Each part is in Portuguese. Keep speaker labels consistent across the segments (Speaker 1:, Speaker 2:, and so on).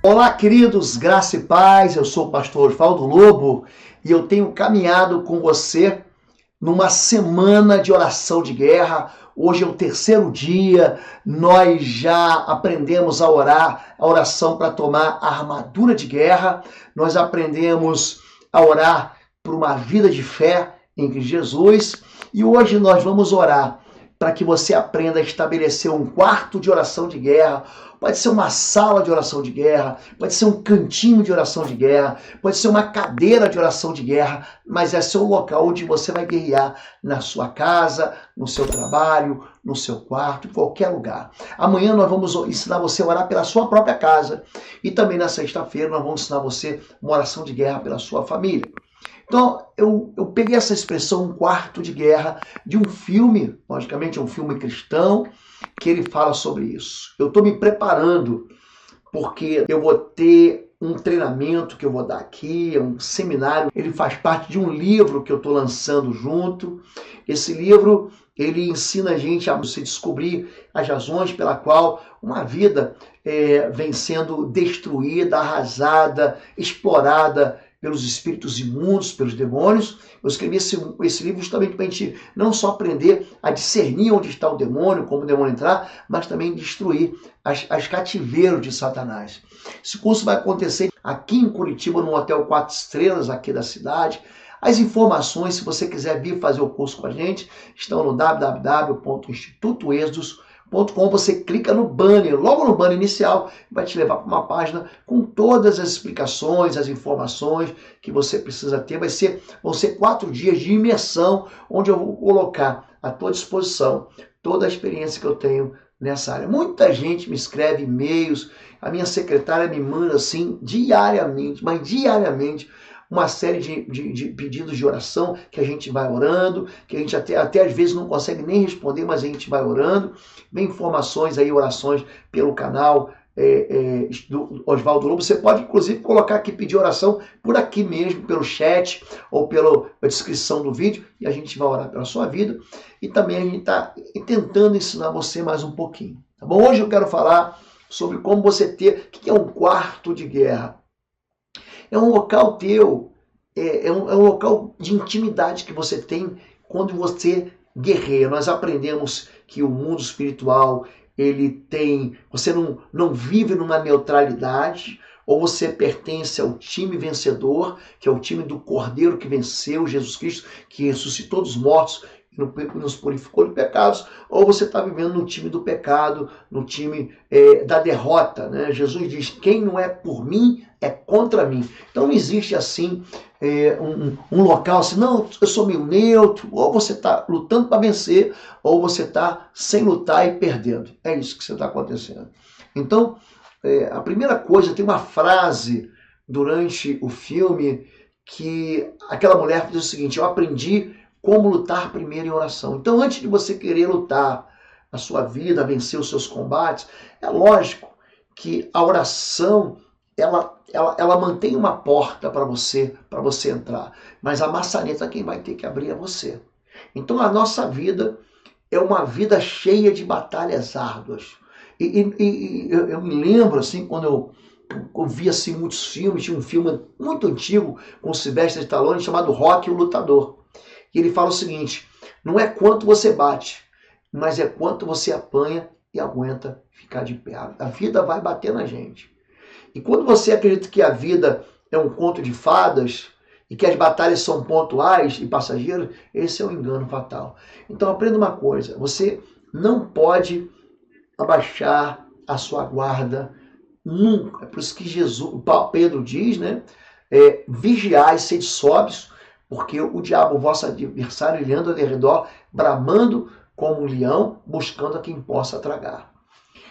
Speaker 1: Olá, queridos, graça e paz. Eu sou o pastor Osvaldo Lobo e eu tenho caminhado com você numa semana de oração de guerra. Hoje é o terceiro dia, nós já aprendemos a orar, a oração para tomar a armadura de guerra, nós aprendemos a orar por uma vida de fé em Cristo Jesus e hoje nós vamos orar para que você aprenda a estabelecer um quarto de oração de guerra. Pode ser uma sala de oração de guerra, pode ser um cantinho de oração de guerra, pode ser uma cadeira de oração de guerra, mas esse é o local onde você vai guerrear na sua casa, no seu trabalho, no seu quarto, em qualquer lugar. Amanhã nós vamos ensinar você a orar pela sua própria casa e também na sexta-feira nós vamos ensinar você uma oração de guerra pela sua família. Então, eu peguei essa expressão, um quarto de guerra, de um filme, logicamente é um filme cristão, que ele fala sobre isso. Eu estou me preparando, porque eu vou ter um treinamento que eu vou dar aqui, é um seminário, ele faz parte de um livro que eu estou lançando junto. Esse livro, ele ensina a gente a se descobrir as razões pela qual uma vida vem sendo destruída, arrasada, explorada pelos espíritos imundos, pelos demônios. Eu escrevi esse livro justamente para a gente não só aprender a discernir onde está o demônio, como o demônio entrar, mas também destruir as cativeiros de Satanás. Esse curso vai acontecer aqui em Curitiba, no Hotel 4 Estrelas, aqui da cidade. As informações, se você quiser vir fazer o curso com a gente, estão no www.institutoexodus.com. Você clica no banner, logo no banner inicial, vai te levar para uma página com todas as explicações, as informações que você precisa ter. Vão ser 4 dias de imersão, onde eu vou colocar à tua disposição toda a experiência que eu tenho nessa área. Muita gente me escreve e-mails, a minha secretária me manda assim diariamente, mas diariamente, uma série de pedidos de oração que a gente vai orando, que a gente até às vezes não consegue nem responder, mas a gente vai orando. Vem informações aí, orações pelo canal do Osvaldo Lobo. Você pode inclusive colocar aqui, pedir oração por aqui mesmo, pelo chat ou pela descrição do vídeo, e a gente vai orar pela sua vida. E também a gente está tentando ensinar você mais um pouquinho. Tá bom? Hoje eu quero falar sobre como você ter, o que é um quarto de guerra. É um local teu, é um local de intimidade que você tem quando você guerreia. Nós aprendemos que o mundo espiritual, ele tem, você não vive numa neutralidade, ou você pertence ao time vencedor, que é o time do Cordeiro que venceu, Jesus Cristo, que ressuscitou dos mortos e nos purificou de pecados, ou você está vivendo no time do pecado, no time da derrota, né? Jesus diz, quem não é por mim, é contra mim. Então não existe assim um local assim, não, eu sou meio neutro, ou você está lutando para vencer, ou você está sem lutar e perdendo. É isso que está acontecendo. Então, a primeira coisa, tem uma frase durante o filme que aquela mulher diz o seguinte, eu aprendi como lutar primeiro em oração. Então, antes de você querer lutar a sua vida, vencer os seus combates, é lógico que a oração, ela mantém uma porta para você entrar. Mas a maçaneta quem vai ter que abrir é você. Então, a nossa vida é uma vida cheia de batalhas árduas. E eu me lembro, assim, quando eu vi assim, muitos filmes, tinha um filme muito antigo com o Sylvester Stallone chamado Rocky, o Lutador. E ele fala o seguinte, não é quanto você bate, mas é quanto você apanha e aguenta ficar de pé. A vida vai bater na gente. E quando você acredita que a vida é um conto de fadas e que as batalhas são pontuais e passageiras, esse é um engano fatal. Então aprenda uma coisa, você não pode abaixar a sua guarda nunca. É por isso que Pedro diz, né? Vigiai, sede sóbrios, porque o diabo, o vosso adversário, ele anda ao redor, bramando como um leão, buscando a quem possa tragar.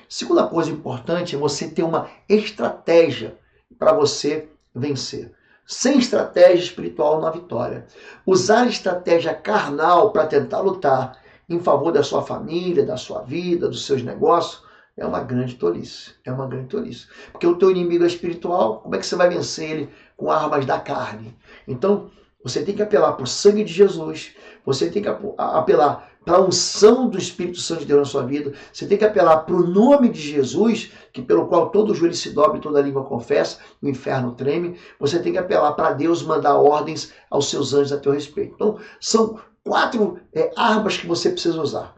Speaker 1: Segunda coisa importante é você ter uma estratégia para você vencer. Sem estratégia espiritual não há vitória. Usar estratégia carnal para tentar lutar em favor da sua família, da sua vida, dos seus negócios, é uma grande tolice. É uma grande tolice. Porque o teu inimigo é espiritual, como é que você vai vencer ele com armas da carne? Então, você tem que apelar para o sangue de Jesus, você tem que apelar para a unção do Espírito Santo de Deus na sua vida. Você tem que apelar para o nome de Jesus, que pelo qual todo joelho se dobra e toda língua confessa, o inferno treme. Você tem que apelar para Deus mandar ordens aos seus anjos a teu respeito. Então, são 4 armas que você precisa usar.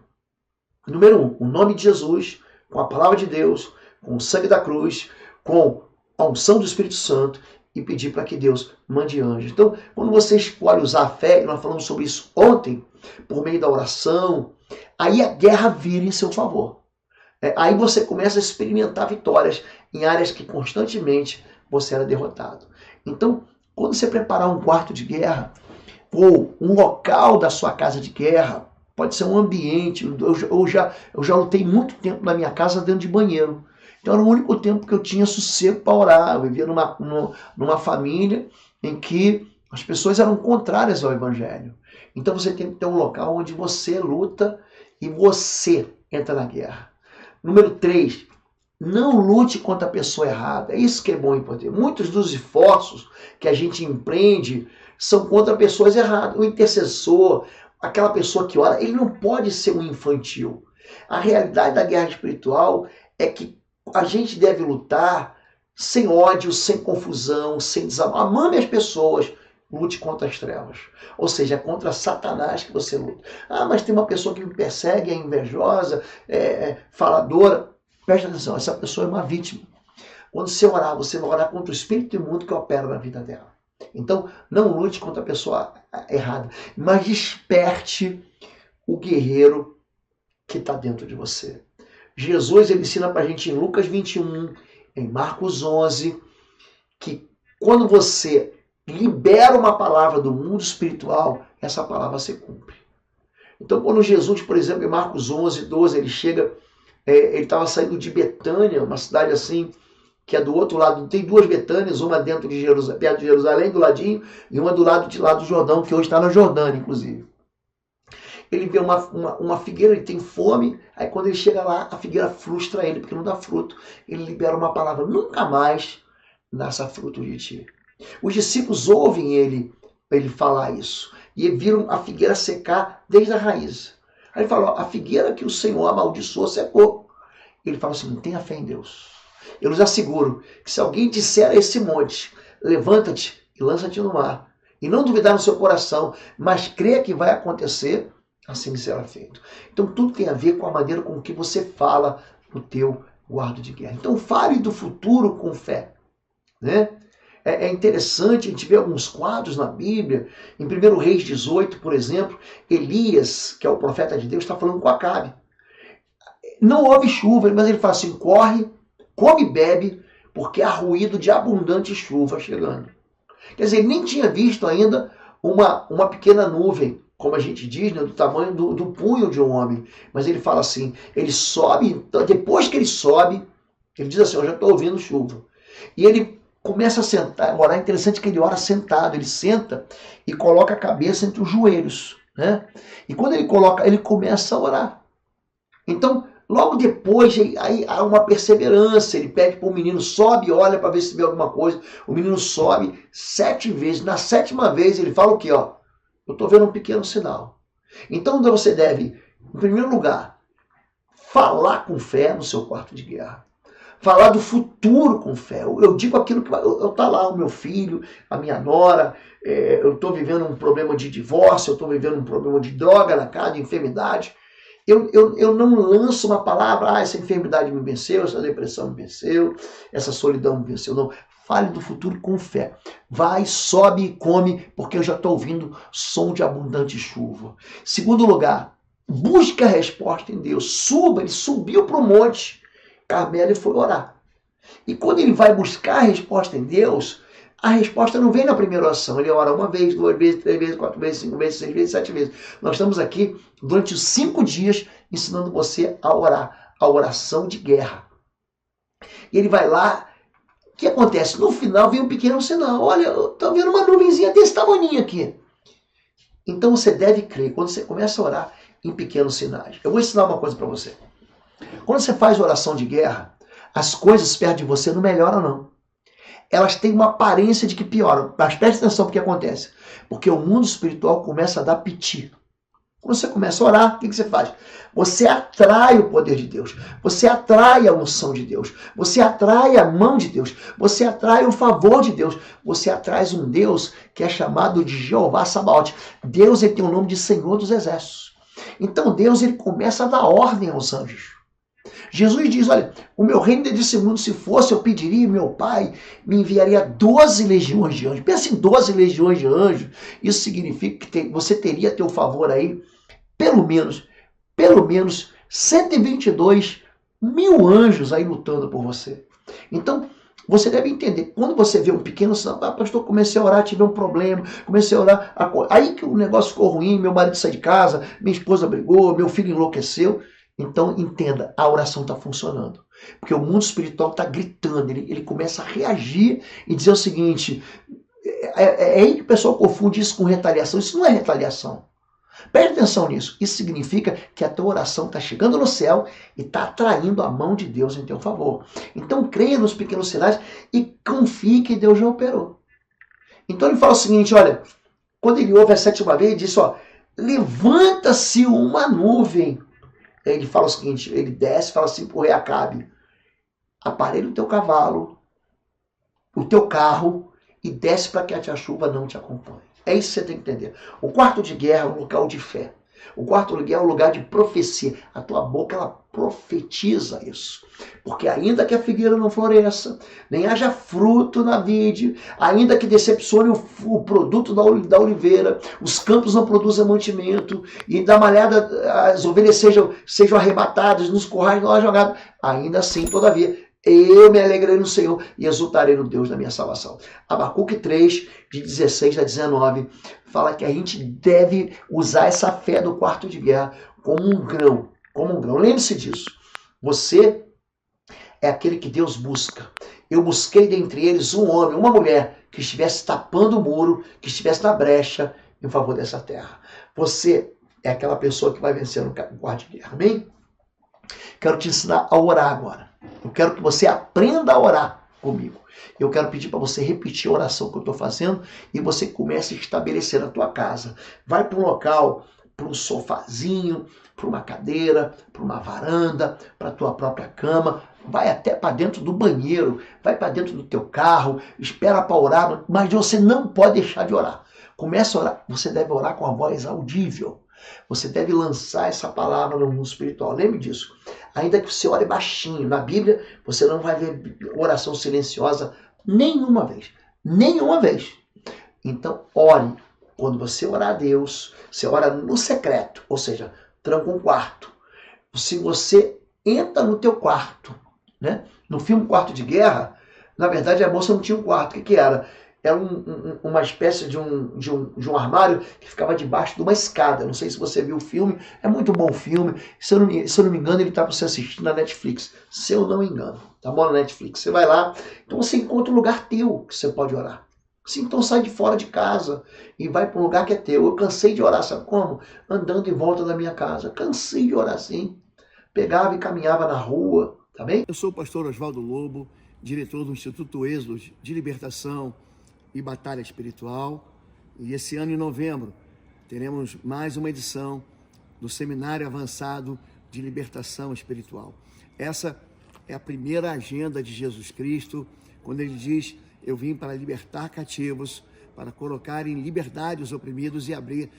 Speaker 1: Número 1, o nome de Jesus, com a palavra de Deus, com o sangue da cruz, com a unção do Espírito Santo, e pedir para que Deus mande anjos. Então, quando você escolhe usar a fé, e nós falamos sobre isso ontem, por meio da oração, aí a guerra vira em seu favor. Aí você começa a experimentar vitórias em áreas que constantemente você era derrotado. Então, quando você preparar um quarto de guerra, ou um local da sua casa de guerra, pode ser um ambiente, eu já lutei muito tempo na minha casa dentro de banheiro. Então era o único tempo que eu tinha sossego para orar. Eu vivia numa família em que as pessoas eram contrárias ao evangelho. Então você tem que ter um local onde você luta e você entra na guerra. Número 3, não lute contra a pessoa errada. É isso que é bom importante. Muitos dos esforços que a gente empreende são contra pessoas erradas. O intercessor, aquela pessoa que ora, ele não pode ser um infantil. A realidade da guerra espiritual é que a gente deve lutar sem ódio, sem confusão, sem desamor. Amame as pessoas, lute contra as trevas. Ou seja, é contra Satanás que você luta. Ah, mas tem uma pessoa que me persegue, é invejosa, faladora. Presta atenção, essa pessoa é uma vítima. Quando você orar, você vai orar contra o espírito imundo que opera na vida dela. Então, não lute contra a pessoa errada, mas desperte o guerreiro que está dentro de você. Jesus ele ensina para a gente em Lucas 21, em Marcos 11, que quando você libera uma palavra do mundo espiritual, essa palavra se cumpre. Então, quando Jesus, por exemplo, em Marcos 11, 12, ele chega, ele estava saindo de Betânia, uma cidade assim, que é do outro lado, tem 2 Betânias, uma dentro de Jerusalém, perto de Jerusalém, do ladinho, e uma do lado de lá do Jordão, que hoje está na Jordânia, inclusive. Ele vê uma figueira, ele tem fome, aí quando ele chega lá, a figueira frustra ele, porque não dá fruto. Ele libera uma palavra, nunca mais nasça fruto de ti. Os discípulos ouvem ele falar isso, e viram a figueira secar desde a raiz. Aí ele fala, a figueira que o Senhor amaldiçoou secou. Ele fala assim, tenha fé em Deus. Eu lhes asseguro que se alguém disser a esse monte, levanta-te e lança-te no mar, e não duvidar no seu coração, mas crê que vai acontecer, assim será feito. Então tudo tem a ver com a maneira com que você fala no teu guarda de guerra. Então fale do futuro com fé. Né? É interessante, a gente vê alguns quadros na Bíblia. Em 1 Reis 18, por exemplo, Elias, que é o profeta de Deus, está falando com Acabe. Não houve chuva, mas ele fala assim, corre, come e bebe, porque há ruído de abundante chuva chegando. Quer dizer, ele nem tinha visto ainda uma pequena nuvem, como a gente diz, né, do tamanho do punho de um homem. Mas ele fala assim, ele sobe, depois que ele sobe, ele diz assim, eu já estou ouvindo chuva. E ele começa a sentar, orar, é interessante que ele ora sentado, ele senta e coloca a cabeça entre os joelhos. Né? E quando ele começa a orar. Então, logo depois, aí há uma perseverança, ele pede para o menino, sobe e olha para ver se vê alguma coisa. O menino sobe 7 vezes, na 7ª vez ele fala o quê? Ó, eu estou vendo um pequeno sinal. Então você deve, em primeiro lugar, falar com fé no seu quarto de guerra. Falar do futuro com fé. Eu digo aquilo que está lá, o meu filho, a minha nora, eu estou vivendo um problema de divórcio, eu estou vivendo um problema de droga na casa, de enfermidade. Eu não lanço uma palavra, essa enfermidade me venceu, essa depressão me venceu, essa solidão me venceu. Não, fale do futuro com fé. Vai, sobe e come, porque eu já estou ouvindo som de abundante chuva. Segundo lugar, busque a resposta em Deus. Suba, ele subiu para o monte Carmelo e foi orar. E quando ele vai buscar a resposta em Deus, a resposta não vem na primeira oração. Ele ora 1 vez, 2 vezes, 3 vezes, 4 vezes, 5 vezes, 6 vezes, 7 vezes. Nós estamos aqui durante os 5 dias ensinando você a orar, a oração de guerra. E ele vai lá, o que acontece? No final vem um pequeno sinal. Olha, eu estou vendo uma nuvenzinha desse tamanho aqui. Então você deve crer, quando você começa a orar, em pequenos sinais. Eu vou ensinar uma coisa para você. Quando você faz oração de guerra, as coisas perto de você não melhoram, não. Elas têm uma aparência de que pioram. Mas preste atenção no que acontece. Porque o mundo espiritual começa a dar piti. Quando você começa a orar, o que você faz? Você atrai o poder de Deus, você atrai a unção de Deus, você atrai a mão de Deus, você atrai o favor de Deus, você atrai um Deus que é chamado de Jeová Sabaote. Deus, ele tem o nome de Senhor dos Exércitos. Então Deus, ele começa a dar ordem aos anjos. Jesus diz, olha, o meu reino desse mundo, se fosse, eu pediria, meu Pai me enviaria 12 legiões de anjos. Pensa em 12 legiões de anjos. Isso significa que você teria a teu favor aí, pelo menos 122 mil anjos aí lutando por você. Então, você deve entender, quando você vê um pequeno sinal, pastor, comecei a orar, tive um problema, comecei a orar, aí que o negócio ficou ruim, meu marido saiu de casa, minha esposa brigou, meu filho enlouqueceu. Então, entenda, a oração está funcionando. Porque o mundo espiritual está gritando, ele começa a reagir e dizer o seguinte, é aí que o pessoal confunde isso com retaliação. Isso não é retaliação. Preste atenção nisso. Isso significa que a tua oração está chegando no céu e está atraindo a mão de Deus em teu favor. Então, creia nos pequenos sinais e confie que Deus já operou. Então, ele fala o seguinte, olha, quando ele ouve a 7ª vez, ele diz, ó, levanta-se uma nuvem. Ele fala o seguinte, ele desce e fala assim para o rei Acabe, aparelha o teu cavalo, o teu carro e desce para que a chuva não te acompanhe. É isso que você tem que entender. O quarto de guerra é um local de fé. O quarto de guerra é um lugar de profecia. A tua boca, ela profetiza isso. Porque ainda que a figueira não floresça, nem haja fruto na vide, ainda que decepcione o produto da oliveira, os campos não produzam mantimento, e da malhada as ovelhas sejam arrebatadas, nos currais não há jogado, ainda assim, todavia, eu me alegrei no Senhor e exultarei no Deus da minha salvação. Abacuque 3, de 16 a 19, fala que a gente deve usar essa fé do quarto de guerra como um grão. Lembre-se disso. Você é aquele que Deus busca. Eu busquei dentre eles um homem, uma mulher, que estivesse tapando o muro, que estivesse na brecha em favor dessa terra. Você é aquela pessoa que vai vencer no quarto de guerra. Amém? Quero te ensinar a orar agora. Eu quero que você aprenda a orar comigo. Eu quero pedir para você repetir a oração que eu estou fazendo e você comece a estabelecer na tua casa. Vai para um local, para um sofazinho, para uma cadeira, para uma varanda, para a tua própria cama. Vai até para dentro do banheiro, vai para dentro do teu carro, espera para orar, mas você não pode deixar de orar. Começa a orar. Você deve orar com a voz audível. Você deve lançar essa palavra no mundo espiritual. Lembre disso. Ainda que você ore baixinho, na Bíblia você não vai ver oração silenciosa nenhuma vez. Nenhuma vez. Então, ore. Quando você orar a Deus, você ora no secreto, ou seja, tranca um quarto. Se você entra no teu quarto, né? No filme Quarto de Guerra, na verdade a moça não tinha um quarto. O que era? Era uma espécie de um armário que ficava debaixo de uma escada. Não sei se você viu o filme, é muito bom o filme. Se eu não me engano, ele está para você assistir na Netflix. Se eu não me engano, tá bom? Na Netflix. Você vai lá, então você encontra um lugar teu que você pode orar. Então sai de fora de casa e vai para um lugar que é teu. Eu cansei de orar, sabe como? Andando em volta da minha casa. Cansei de orar assim. Pegava e caminhava na rua, tá bem?
Speaker 2: Eu sou o pastor Oswaldo Lobo, diretor do Instituto Êxodo de Libertação e Batalha Espiritual. E esse ano, em novembro, teremos mais uma edição do Seminário Avançado de Libertação Espiritual. Essa é a primeira agenda de Jesus Cristo, quando ele diz: eu vim para libertar cativos, para colocar em liberdade os oprimidos e abrir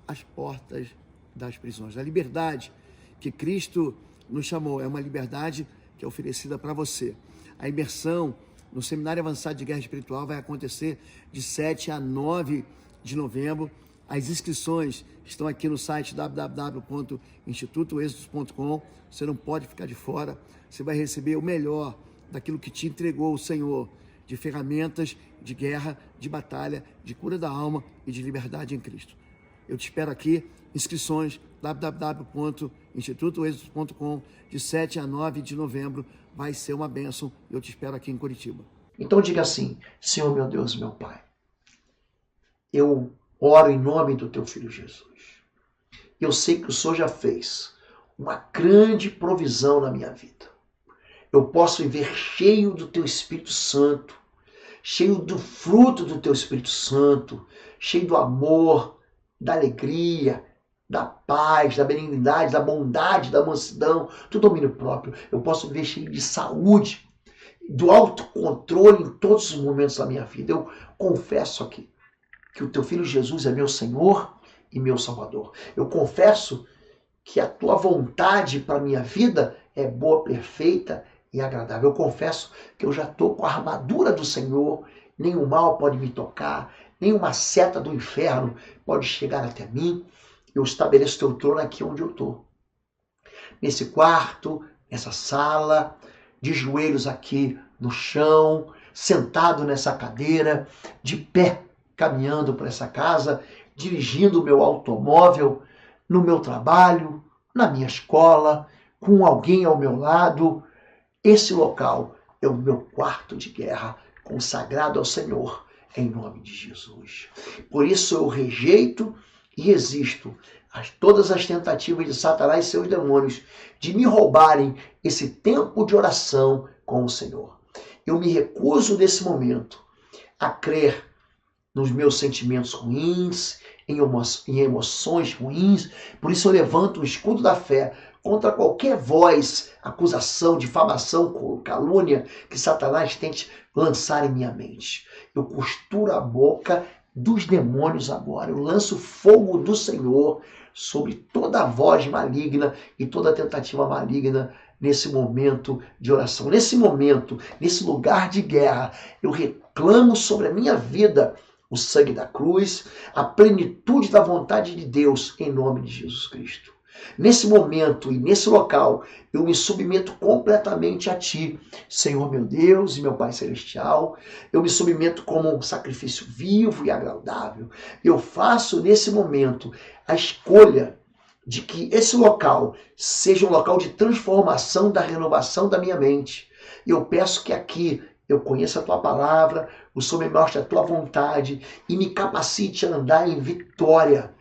Speaker 2: as portas das prisões. A liberdade que Cristo nos chamou é uma liberdade que é oferecida para você. A imersão no Seminário Avançado de Guerra Espiritual vai acontecer de 7 a 9 de novembro. As inscrições estão aqui no site www.institutoexodos.com. Você não pode ficar de fora. Você vai receber o melhor daquilo que te entregou o Senhor, de ferramentas de guerra, de batalha, de cura da alma e de liberdade em Cristo. Eu te espero aqui. Inscrições www.institutoexodos.com, de 7 a 9 de novembro. Vai ser uma bênção e eu te espero aqui em Curitiba.
Speaker 1: Então diga assim: Senhor meu Deus, meu Pai, eu oro em nome do teu Filho Jesus. Eu sei que o Senhor já fez uma grande provisão na minha vida. Eu posso viver cheio do teu Espírito Santo, cheio do fruto do teu Espírito Santo, cheio do amor, da alegria, da paz, da benignidade, da bondade, da mansidão, do domínio próprio. Eu posso viver cheio de saúde, do autocontrole em todos os momentos da minha vida. Eu confesso aqui que o teu Filho Jesus é meu Senhor e meu Salvador. Eu confesso que a tua vontade para a minha vida é boa, perfeita e agradável. Eu confesso que eu já estou com a armadura do Senhor, nenhum mal pode me tocar, nenhuma seta do inferno pode chegar até mim. Eu estabeleço teu trono aqui onde eu estou. Nesse quarto, nessa sala, de joelhos aqui no chão, sentado nessa cadeira, de pé, caminhando para essa casa, dirigindo o meu automóvel, no meu trabalho, na minha escola, com alguém ao meu lado. Esse local é o meu quarto de guerra, consagrado ao Senhor, em nome de Jesus. Por isso eu rejeito e resisto a todas as tentativas de Satanás e seus demônios de me roubarem esse tempo de oração com o Senhor. Eu me recuso nesse momento a crer nos meus sentimentos ruins, em emoções ruins. Por isso eu levanto o escudo da fé contra qualquer voz, acusação, difamação, calúnia que Satanás tente lançar em minha mente. Eu costuro a boca dos demônios agora. Eu lanço fogo do Senhor sobre toda a voz maligna e toda tentativa maligna nesse momento de oração. Nesse momento, nesse lugar de guerra, eu reclamo sobre a minha vida o sangue da cruz, a plenitude da vontade de Deus em nome de Jesus Cristo. Nesse momento e nesse local, eu me submeto completamente a Ti, Senhor meu Deus e meu Pai Celestial. Eu me submeto como um sacrifício vivo e agradável. Eu faço nesse momento a escolha de que esse local seja um local de transformação, da renovação da minha mente. Eu peço que aqui eu conheça a Tua palavra, o Senhor me mostre a Tua vontade e me capacite a andar em vitória,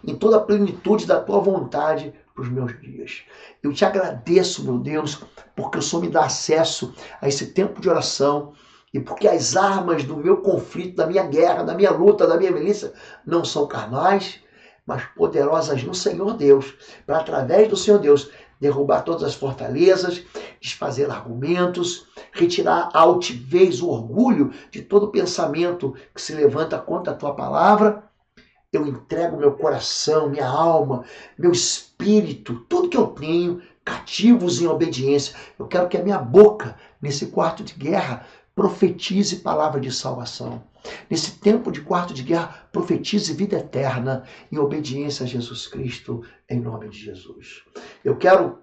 Speaker 1: em toda a plenitude da Tua vontade para os meus dias. Eu Te agradeço, meu Deus, porque o Senhor me dá acesso a esse tempo de oração e porque as armas do meu conflito, da minha guerra, da minha luta, da minha milícia, não são carnais, mas poderosas no Senhor Deus, para através do Senhor Deus derrubar todas as fortalezas, desfazer argumentos, retirar a altivez, o orgulho de todo pensamento que se levanta contra a Tua palavra. Eu entrego meu coração, minha alma, meu espírito, tudo que eu tenho, cativos em obediência. Eu quero que a minha boca, nesse quarto de guerra, profetize palavra de salvação. Nesse tempo de quarto de guerra, profetize vida eterna em obediência a Jesus Cristo, em nome de Jesus. Eu quero,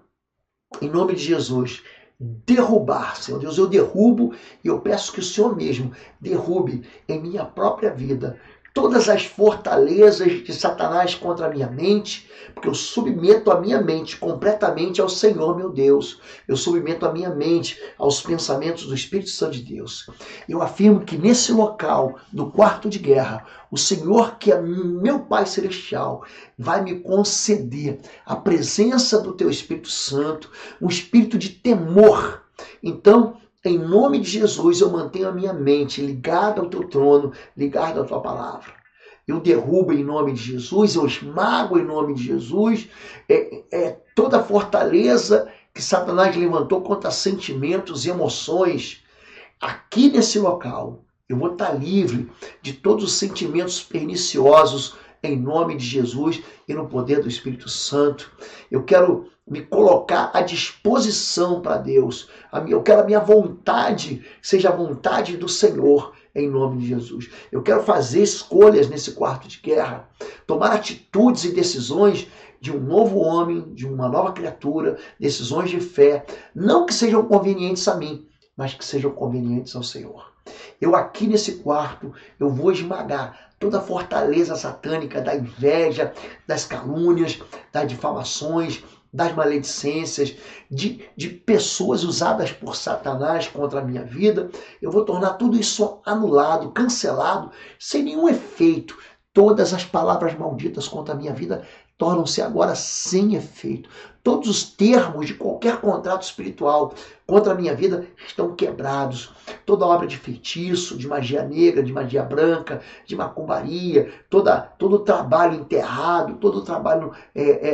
Speaker 1: em nome de Jesus, derrubar, Senhor Deus, eu derrubo e eu peço que o Senhor mesmo derrube em minha própria vida todas as fortalezas de Satanás contra a minha mente, porque eu submeto a minha mente completamente ao Senhor, meu Deus. Eu submeto a minha mente aos pensamentos do Espírito Santo de Deus. Eu afirmo que nesse local, no quarto de guerra, o Senhor, que é meu Pai Celestial, vai me conceder a presença do Teu Espírito Santo, um espírito de temor. Então, em nome de Jesus, eu mantenho a minha mente ligada ao Teu trono, ligada à Tua palavra. Eu derrubo em nome de Jesus, eu esmago em nome de Jesus toda a fortaleza que Satanás levantou contra sentimentos e emoções. Aqui nesse local, eu vou estar livre de todos os sentimentos perniciosos em nome de Jesus e no poder do Espírito Santo. Eu quero me colocar à disposição para Deus. Eu quero a minha vontade, seja a vontade do Senhor, em nome de Jesus. Eu quero fazer escolhas nesse quarto de guerra, tomar atitudes e decisões de um novo homem, de uma nova criatura, decisões de fé, não que sejam convenientes a mim, mas que sejam convenientes ao Senhor. Eu aqui nesse quarto, eu vou esmagar toda a fortaleza satânica da inveja, das calúnias, das difamações, das maledicências, de pessoas usadas por Satanás contra a minha vida. Eu vou tornar tudo isso anulado, cancelado, sem nenhum efeito. Todas as palavras malditas contra a minha vida tornam-se agora sem efeito. Todos os termos de qualquer contrato espiritual contra a minha vida estão quebrados. Toda obra de feitiço, de magia negra, de magia branca, de macumbaria, todo trabalho enterrado, todo trabalho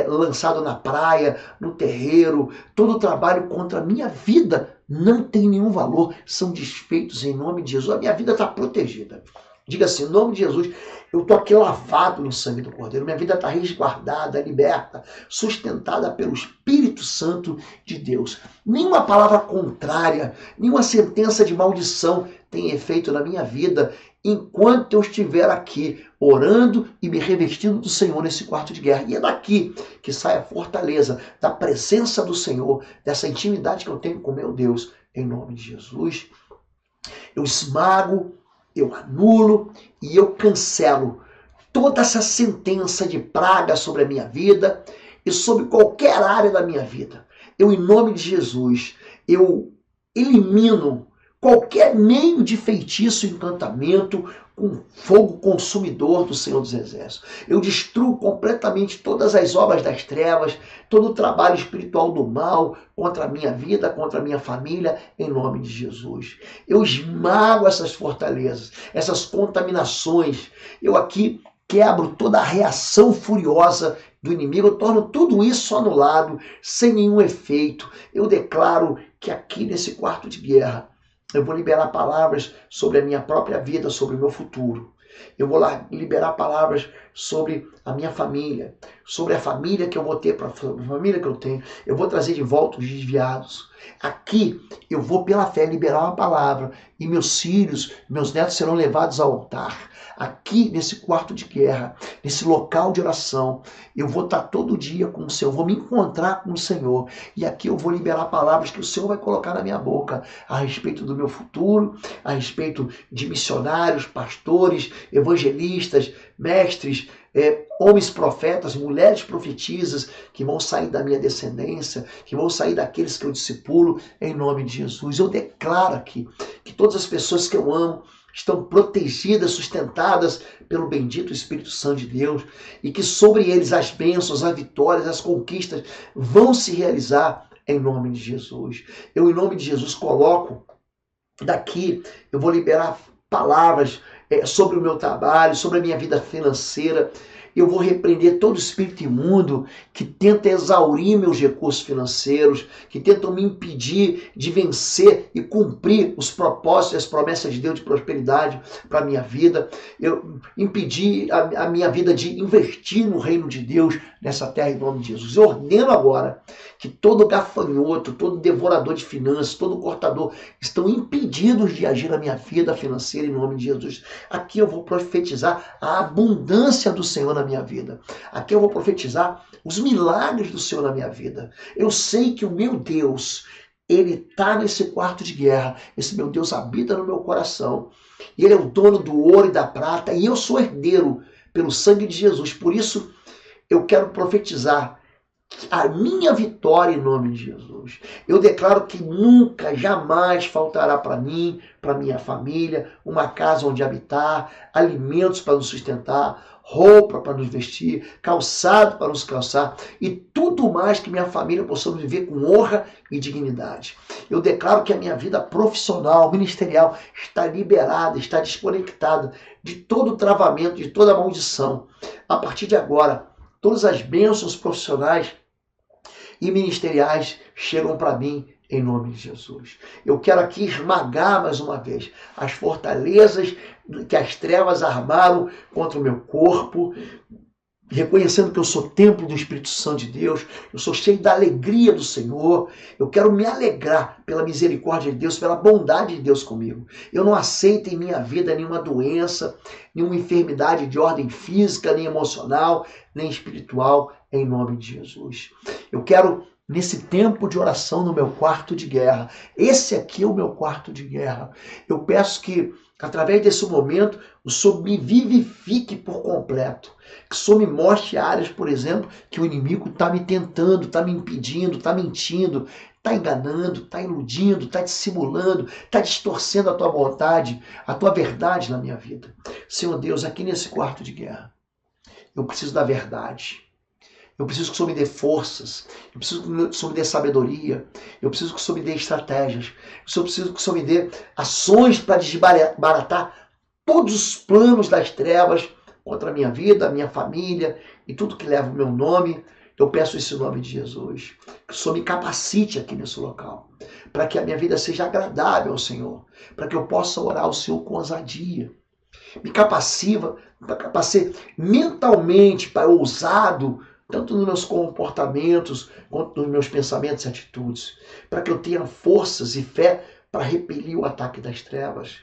Speaker 1: lançado na praia, no terreiro, todo trabalho contra a minha vida não tem nenhum valor, são desfeitos em nome de Jesus. A minha vida está protegida. Diga assim, em nome de Jesus, eu estou aqui lavado no sangue do Cordeiro. Minha vida está resguardada, liberta, sustentada pelo Espírito Santo de Deus. Nenhuma palavra contrária, nenhuma sentença de maldição tem efeito na minha vida enquanto eu estiver aqui orando e me revestindo do Senhor nesse quarto de guerra. E é daqui que sai a fortaleza da presença do Senhor, dessa intimidade que eu tenho com meu Deus. Em nome de Jesus, eu esmago, eu anulo e eu cancelo toda essa sentença de praga sobre a minha vida e sobre qualquer área da minha vida. Eu, em nome de Jesus, eu elimino qualquer meio de feitiço e encantamento com fogo consumidor do Senhor dos Exércitos. Eu destruo completamente todas as obras das trevas, todo o trabalho espiritual do mal contra a minha vida, contra a minha família, em nome de Jesus. Eu esmago essas fortalezas, essas contaminações. Eu aqui quebro toda a reação furiosa do inimigo, eu torno tudo isso anulado, sem nenhum efeito. Eu declaro que aqui nesse quarto de guerra, eu vou liberar palavras sobre a minha própria vida, sobre o meu futuro. Eu vou lá liberar palavras sobre a minha família, sobre a família que eu vou ter, para a família que eu tenho. Eu vou trazer de volta os desviados. Aqui eu vou pela fé liberar uma palavra e meus filhos, meus netos serão levados ao altar. Aqui nesse quarto de guerra, nesse local de oração, eu vou estar todo dia com o Senhor, vou me encontrar com o Senhor. E aqui eu vou liberar palavras que o Senhor vai colocar na minha boca a respeito do meu futuro, a respeito de missionários, pastores, evangelistas, mestres, homens profetas, mulheres profetisas que vão sair da minha descendência, que vão sair daqueles que eu discipulo em nome de Jesus. Eu declaro aqui que todas as pessoas que eu amo estão protegidas, sustentadas pelo bendito Espírito Santo de Deus e que sobre eles as bênçãos, as vitórias, as conquistas vão se realizar em nome de Jesus. Eu, em nome de Jesus, coloco daqui, eu vou liberar palavras sobre o meu trabalho, sobre a minha vida financeira. Eu vou repreender todo espírito imundo que tenta exaurir meus recursos financeiros, que tentam me impedir de vencer e cumprir os propósitos e as promessas de Deus de prosperidade para a minha vida. Eu impedir a minha vida de investir no reino de Deus nessa terra em nome de Jesus. Eu ordeno agora que todo gafanhoto, todo devorador de finanças, todo cortador estão impedidos de agir na minha vida financeira em nome de Jesus. Aqui eu vou profetizar a abundância do Senhor na minha vida. Aqui eu vou profetizar os milagres do Senhor na minha vida. Eu sei que o meu Deus, Ele está nesse quarto de guerra. Esse meu Deus habita no meu coração. E Ele é o dono do ouro e da prata. E eu sou herdeiro pelo sangue de Jesus. Por isso, eu quero profetizar a minha vitória em nome de Jesus. Eu declaro que nunca, jamais faltará para mim, para minha família, uma casa onde habitar, alimentos para nos sustentar, roupa para nos vestir, calçado para nos calçar e tudo mais que minha família possamos viver com honra e dignidade. Eu declaro que a minha vida profissional, ministerial está liberada, está desconectada de todo travamento, de toda maldição. A partir de agora, todas as bênçãos profissionais e ministeriais chegam para mim em nome de Jesus. Eu quero aqui esmagar mais uma vez as fortalezas que as trevas armaram contra o meu corpo, reconhecendo que eu sou templo do Espírito Santo de Deus, eu sou cheio da alegria do Senhor, eu quero me alegrar pela misericórdia de Deus, pela bondade de Deus comigo. Eu não aceito em minha vida nenhuma doença, nenhuma enfermidade de ordem física, nem emocional, nem espiritual, em nome de Jesus. Eu quero, nesse tempo de oração no meu quarto de guerra, esse aqui é o meu quarto de guerra, eu peço que, através desse momento, o Senhor me vivifique por completo. Que o Senhor me mostre áreas, por exemplo, que o inimigo está me tentando, está me impedindo, está mentindo, está enganando, está iludindo, está dissimulando, está distorcendo a tua vontade, a tua verdade na minha vida. Senhor Deus, aqui nesse quarto de guerra, eu preciso da verdade. Eu preciso que o Senhor me dê forças. Eu preciso que o Senhor me dê sabedoria. Eu preciso que o Senhor me dê estratégias. Eu preciso que o Senhor me dê ações para desbaratar todos os planos das trevas contra a minha vida, a minha família e tudo que leva o meu nome. Eu peço isso em nome de Jesus. Que o Senhor me capacite aqui nesse local. Para que a minha vida seja agradável ao Senhor. Para que eu possa orar ao Senhor com ousadia. Me capacite mentalmente para ousado, tanto nos meus comportamentos, quanto nos meus pensamentos e atitudes. Para que eu tenha forças e fé para repelir o ataque das trevas.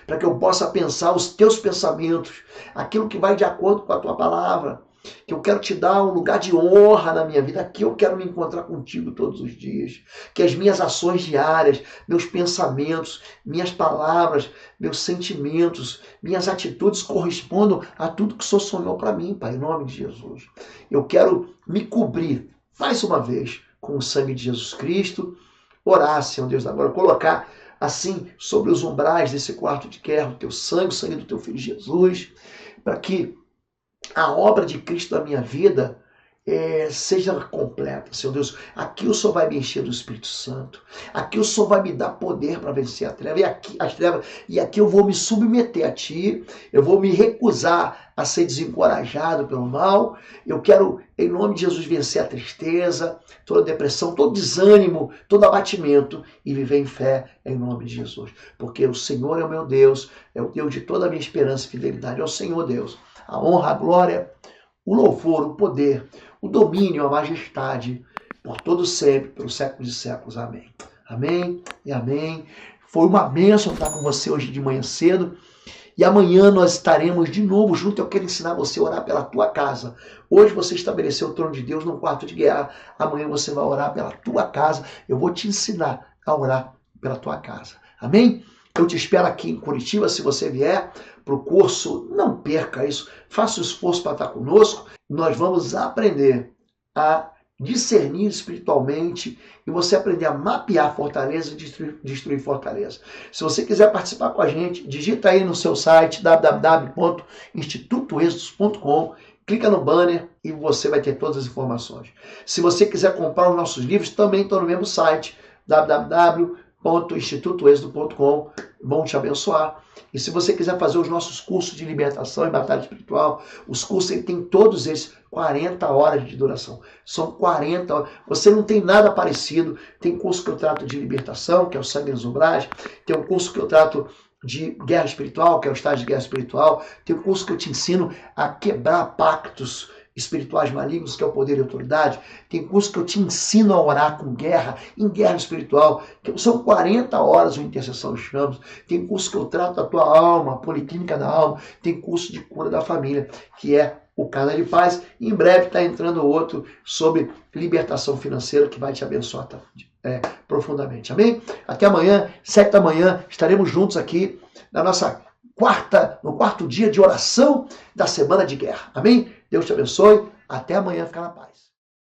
Speaker 1: Para que eu possa pensar os teus pensamentos, aquilo que vai de acordo com a tua palavra. Que eu quero te dar um lugar de honra na minha vida. Aqui eu quero me encontrar contigo todos os dias. Que as minhas ações diárias, meus pensamentos, minhas palavras, meus sentimentos, minhas atitudes correspondam a tudo que o Senhor sonhou para mim, Pai, em nome de Jesus. Eu quero me cobrir, mais uma vez, com o sangue de Jesus Cristo. Orar, Senhor Deus, agora colocar assim sobre os umbrais desse quarto de guerra, o teu sangue, o sangue do teu Filho Jesus, para que a obra de Cristo na minha vida seja completa, Senhor Deus. Aqui o Senhor vai me encher do Espírito Santo. Aqui o Senhor vai me dar poder para vencer a treva. As trevas. E aqui eu vou me submeter a Ti. Eu vou me recusar a ser desencorajado pelo mal. Eu quero, em nome de Jesus, vencer a tristeza, toda a depressão, todo desânimo, todo abatimento e viver em fé em nome de Jesus. Porque o Senhor é o meu Deus, é o Deus de toda a minha esperança e fidelidade. É o Senhor Deus. A honra, a glória, o louvor, o poder, o domínio, a majestade, por todo sempre, pelos séculos de séculos. Amém. Amém e amém. Foi uma bênção estar com você hoje de manhã cedo. E amanhã nós estaremos de novo juntos. Eu quero ensinar você a orar pela tua casa. Hoje você estabeleceu o trono de Deus no quarto de guerra. Amanhã você vai orar pela tua casa. Eu vou te ensinar a orar pela tua casa. Amém? Eu te espero aqui em Curitiba. Se você vier para o curso, não perca isso. Faça o esforço para estar conosco. Nós vamos aprender a discernir espiritualmente e você aprender a mapear fortaleza e destruir fortaleza. Se você quiser participar com a gente, digita aí no seu site www.institutoexodus.com, clica no banner e você vai ter todas as informações. Se você quiser comprar os nossos livros, também estão no mesmo site, www.institutoexodo.com. Vão te abençoar. E se você quiser fazer os nossos cursos de libertação e batalha espiritual, os cursos ele tem todos eles 40 horas de duração. São 40 horas. Você não tem nada parecido. Tem curso que eu trato de libertação, que é o sangue nos umbrais. Tem um curso que eu trato de guerra espiritual, que é o estágio de guerra espiritual. Tem um curso que eu te ensino a quebrar pactos espirituais malignos, que é o poder e autoridade. Tem curso que eu te ensino a orar com guerra, em guerra espiritual, que são 40 horas de intercessão dos chamos. Tem curso que eu trato da tua alma, a policlínica da alma. Tem curso de cura da família, que é o Casa de Paz. E em breve está entrando outro sobre libertação financeira, que vai te abençoar profundamente. Amém? Até amanhã, 7 da manhã, estaremos juntos aqui no quarto dia de oração da semana de guerra. Amém? Deus te abençoe. Até amanhã. Fica na paz.